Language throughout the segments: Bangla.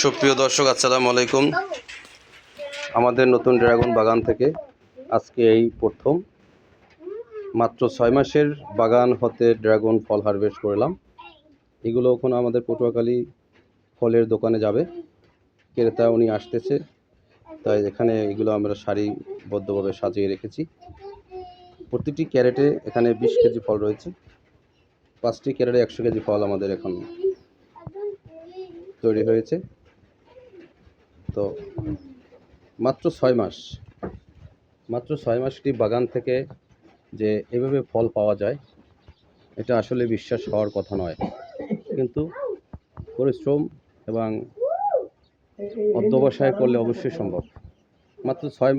সুপ্রিয় দর্শক, আসসালামু আলাইকুম। আমাদের নতুন ড্রাগন বাগান থেকে আজকে এই প্রথম মাত্র 6 মাসের বাগান হতে ড্রাগন ফল হারভেস্ট করলাম। এগুলো এখন আমাদের পটুয়াখালী ফলের দোকানে যাবে। ক্রেতা উনি আসতেছে, তাই এখানে এগুলো আমরা সারিবদ্ধভাবে সাজিয়ে রেখেছি। প্রতিটি ক্যারেটে এখানে 20 কেজি ফল রয়েছে। 5টি ক্যারেটে 100 কেজি ফল আমাদের এখন তৈরি হয়েছে। তো মাত্র 6 মাস একটি বাগান থেকে যে এভাবে ফল পাওয়া যায়, এটা আসলে বিশ্বাস হওয়ার কথা নয়, কিন্তু পরিশ্রম এবং অধ্যবসায় করলে অবশ্যই সম্ভব। মাত্র 6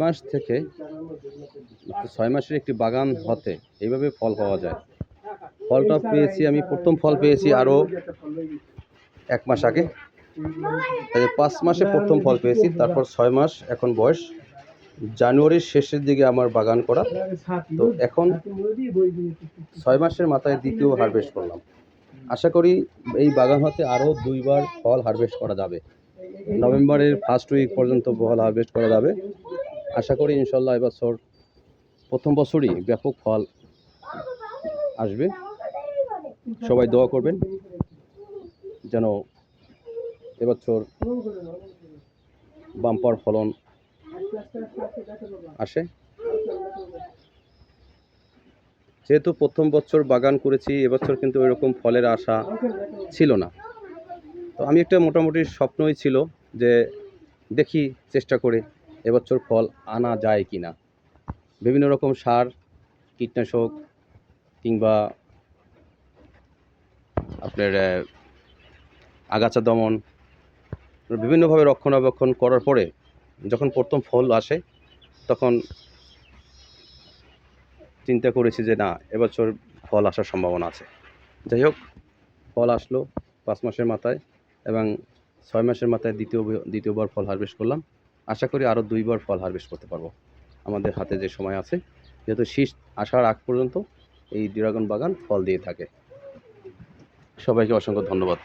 মাসের একটি বাগান হতে এইভাবে ফল পাওয়া যায়। ফলটা পেয়েছি আমি, প্রথম ফল পেয়েছি আরও 1 মাস আগে, তাই 5 মাসে প্রথম ফল পেয়েছি। তারপর 6 মাস এখন বয়স। জানুয়ারির শেষের দিকে আমার বাগান করা, তো এখন 6 মাসের মাথায় দ্বিতীয় হারভেস্ট করলাম। আশা করি এই বাগান হতে আরও 2বার ফল হারভেস্ট করা যাবে। নভেম্বরের ফার্স্ট উইক পর্যন্ত ফল হারভেস্ট করা যাবে। আশা করি ইনশাল্লাহ এবছর প্রথম বছরই ব্যাপক ফল আসবে। সবাই দোয়া করবেন যেন এবছর বাম্পার ফলন আসে। যেহেতু প্রথম বছর বাগান করেছি, এবছর কিন্তু ওইরকম ফলের আশা ছিল না। তো আমি একটা মোটামুটি স্বপ্নই ছিল যে দেখি চেষ্টা করে এবছর ফল আনা যায় কি না। বিভিন্ন রকম সার, কীটনাশক কিংবা আপনার আগাছা দমন বিভিন্নভাবে রক্ষণাবেক্ষণ করার পরে যখন প্রথম ফল আসে, তখন চিন্তা করেছি যে না, এবছর ফল আসার সম্ভাবনা আছে। যাই হোক, ফল আসলো 5 মাসের মাথায়, এবং 6 মাসের মাথায় দ্বিতীয়বার ফল হারভেস্ট করলাম। আশা করি আরও 2বার ফল হারভেস্ট করতে পারবো আমাদের হাতে যে সময় আছে, যেহেতু শীত আসার আগ পর্যন্ত এই ড্রাগন বাগান ফল দিয়ে থাকে। সবাইকে অসংখ্য ধন্যবাদ।